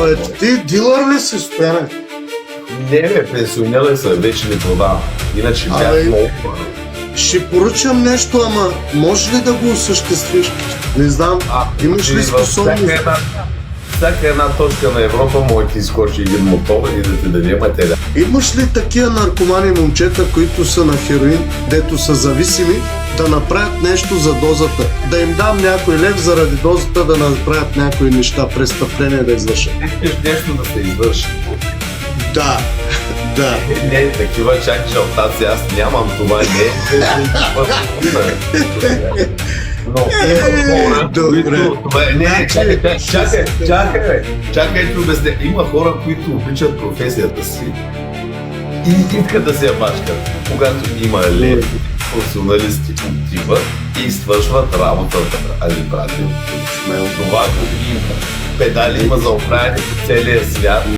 Абе, ти дилър ли си, Стояне? Не, бе, пенсионирах се, вече не продавам. Иначе Абе, бях много. Ще поръчам нещо, ама може ли да го осъществиш? Не знам, имаш ли способност? Всяка една точка на Европа може да ти изкочи един мотор и да ти даде материал. Имаш ли такива наркомани момчета, които са на хероин, дето са зависими, да направят нещо за дозата? Да им дам някой лев заради дозата да направят някои неща, престъпления да извършат? Искаш нещо да се извърши. Да, да. Не, такива чак жълтаци, аз нямам, това не е. Но има хора, които... Не, чакай, да обясня. Има хора, които обичат професията си и искат да се я бачкат. Когато има лев, професионалисти отиват и свършват работата. Али, брати, това го има. Педали има за оправяне по целия свят.